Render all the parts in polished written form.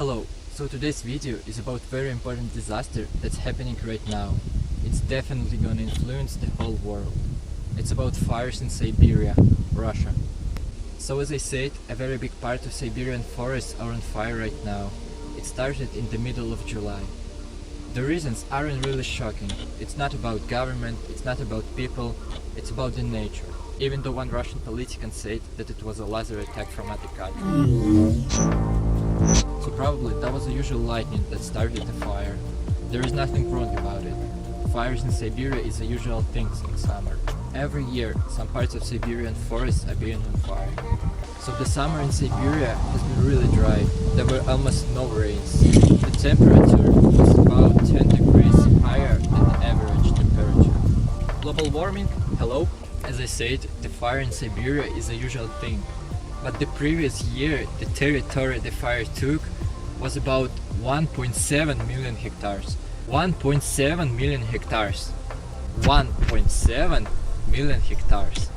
Hello, so today's video is about very important disaster that's happening right now. It's definitely gonna influence the whole world. It's about fires in Siberia, Russia. So as I said, a very big part of Siberian forests are on fire right now. It started in the middle of July. The reasons aren't really shocking. It's not about government, it's not about people, it's about the nature. Even though one Russian politician said that it was a laser attack from other country. So probably that was the usual lightning that started the fire. There is nothing wrong about it. Fires in Syberia is a usual thing in summer. Every year, some parts of Siberian forests are being on fire. So the summer in Siberia has been really dry. There were almost no rains. The temperature was about 10 degrees higher than the average temperature. Global warming? Hello? As I said, the fire in Siberia is a usual thing. But the previous year, the territory the fire took was about 1.7 million hectares. 1.7 million hectares. 1.7 million hectares.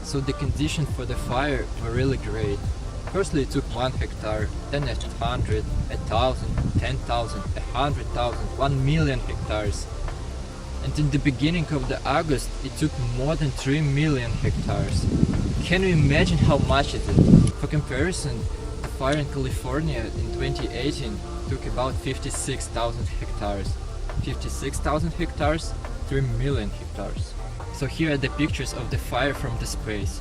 So the conditions for the fire were really great. Firstly it took 1 hectare, then 100, 1,000, 10,000, 100,000, 1 million hectares. And in the beginning of the August it took more than 3 million hectares. Can you imagine how much it is? For comparison, the fire in California in 2018 took about 56,000 hectares. 56,000 hectares, 3 million hectares. So here are the pictures of the fire from the space.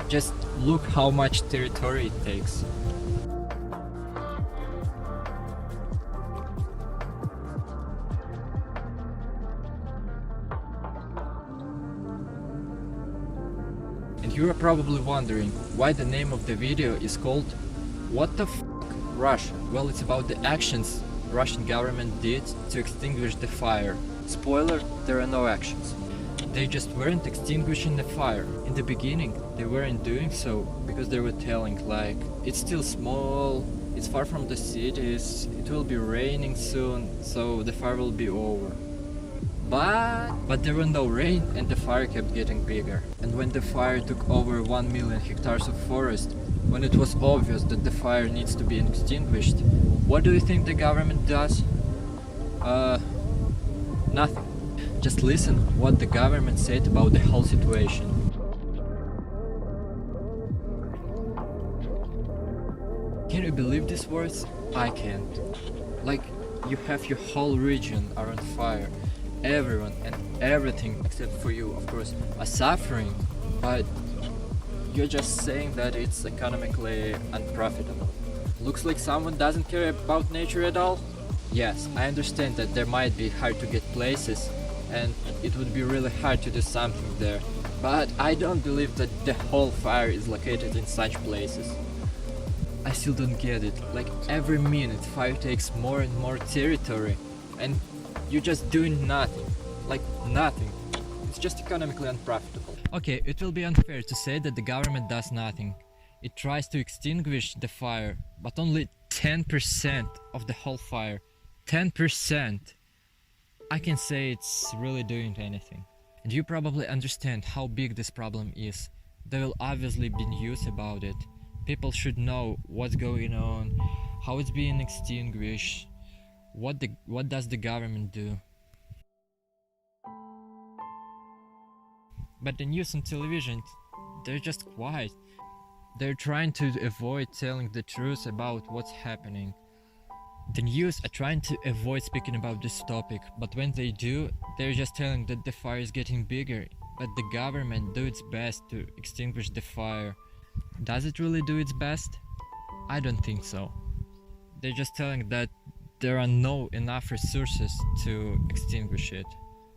Just look how much territory it takes. And you are probably wondering why the name of the video is called What the f*** Russia? Well, it's about the actions Russian government did to extinguish the fire. Spoiler, there are no actions. They just weren't extinguishing the fire. In the beginning, they weren't doing so because they were telling like, it's still small, it's far from the cities, it will be raining soon, so the fire will be over. But there were no rain and the fire kept getting bigger. And when the fire took over 1 million hectares of forest, when it was obvious that the fire needs to be extinguished, what do you think the government does? Nothing. Just listen what the government said about the whole situation. Can you believe these words? I can't. Like, you have your whole region are on fire. Everyone and everything except for you, of course, are suffering, but you're just saying that it's economically unprofitable. Looks like someone doesn't care about nature at all? Yes, I understand that there might be hard to get places and it would be really hard to do something there, but I don't believe that the whole fire is located in such places. I still don't get it. Like, every minute fire takes more and more territory and you're just doing nothing. Like, nothing. It's just economically unprofitable. Okay, it will be unfair to say that the government does nothing. It tries to extinguish the fire, but only 10% of the whole fire. 10%! I can say it's really doing anything. And you probably understand how big this problem is. There will obviously be news about it. People should know what's going on, how it's being extinguished, what does the government do. But the news and television, they're just quiet. They're trying to avoid telling the truth about what's happening. The news are trying to avoid speaking about this topic, but when they do, they're just telling that the fire is getting bigger, but the government do its best to extinguish the fire. Does it really do its best? I don't think so. They're just telling that there are no enough resources to extinguish it.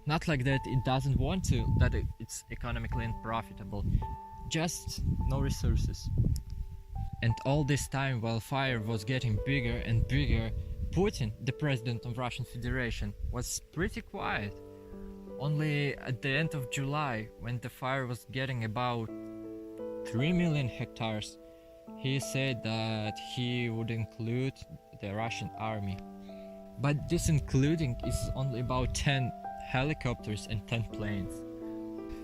Not like that it doesn't want to, that it's economically unprofitable. Just no resources. And all this time, while fire was getting bigger and bigger, Putin, the president of Russian Federation, was pretty quiet. Only at the end of July, when the fire was getting about 3 million hectares, he said that he would include the Russian army. But this including is only about 10 helicopters and 10 planes.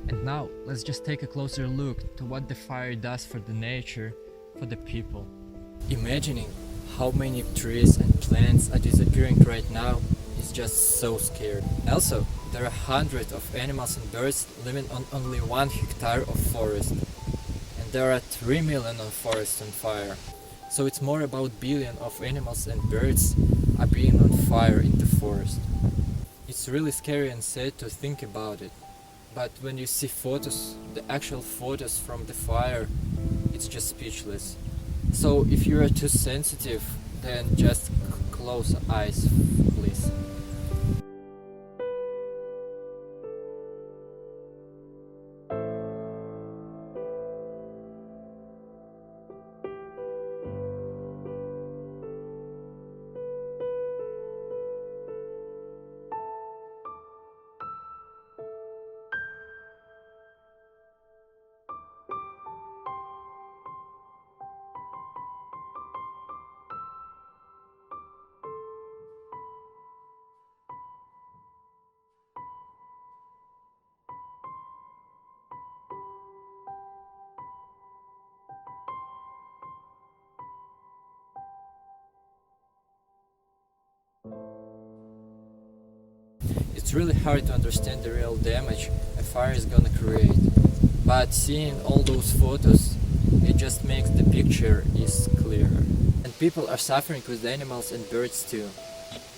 And now let's just take a closer look to what the fire does for the nature, for the people. Imagining How many trees and plants are disappearing right now is just so scary. Also, there are hundreds of animals and birds living on only 1 hectare of forest. And there are 3 million of forests on fire. So it's more about billion of animals and birds are being on fire in the forest. It's really scary and sad to think about it. But when you see photos, the actual photos from the fire, it's just speechless. So if you are too sensitive, then just close your eyes, please. It's really hard to understand the real damage a fire is gonna create. But seeing all those photos, it just makes the picture is clearer. And people are suffering with the animals and birds too.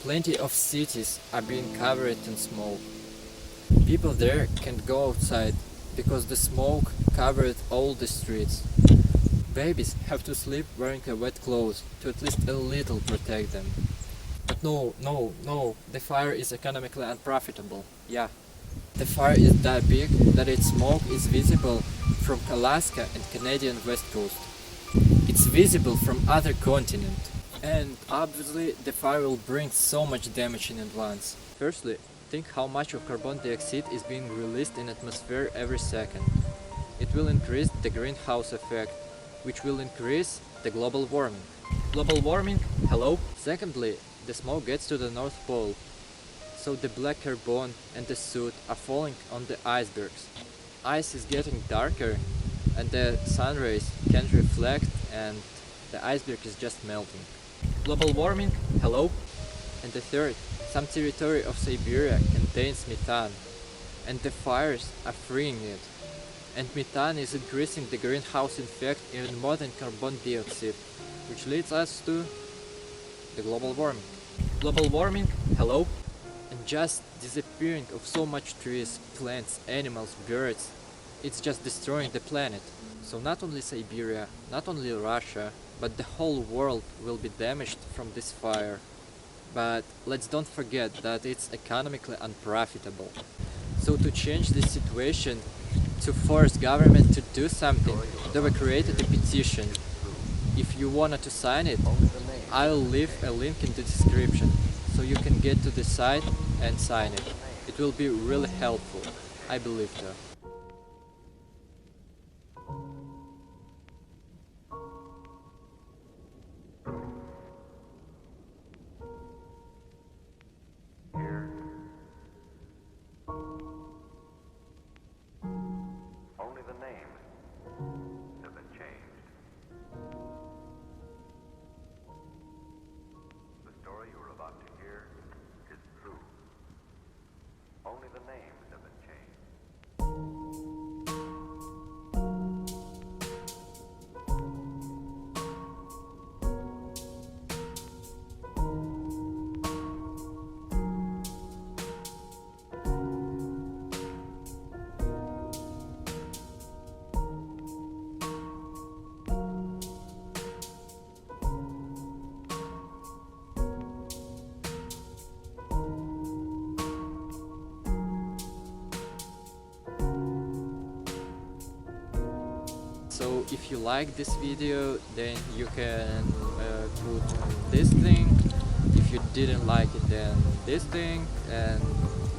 Plenty of cities are being covered in smoke. People there can't go outside because the smoke covered all the streets. Babies have to sleep wearing a wet clothes to at least a little protect them. But no, the fire is economically unprofitable. Yeah. The fire is that big that its smoke is visible from Alaska and Canadian west coast. It's visible from other continent. And obviously the fire will bring so much damage in advance. Firstly, think how much of carbon dioxide is being released in atmosphere every second. It will increase the greenhouse effect, which will increase the global warming. Global warming? Hello? Secondly, the smoke gets to the North Pole, so the black carbon and the soot are falling on the icebergs. Ice is getting darker and the sun rays can't reflect and the iceberg is just melting. Global warming? Hello? And the third, some territory of Syberia contains methane and the fires are freeing it. And methane is increasing the greenhouse effect even more than carbon dioxide, which leads us to the global warming. Global warming? Hello? And just disappearing of so much trees, plants, animals, birds, it's just destroying the planet. So not only Syberia, not only Russia, but the whole world will be damaged from this fire. But let's don't forget that it's economically unprofitable. So to change this situation, to force government to do something, they were created a petition. If you wanted to sign it, I'll leave a link in the description, so you can get to the site and sign it. It will be really helpful, I believe so. Here, only the names have been changed. The story you are about to hear is true. Only the names have been changed. So if you like this video, then you can put this thing. If you didn't like it, then this thing, and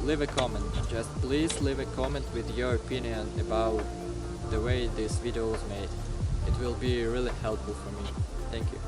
leave a comment. Just please leave a comment with your opinion about the way this video was made. It will be really helpful for me. Thank you.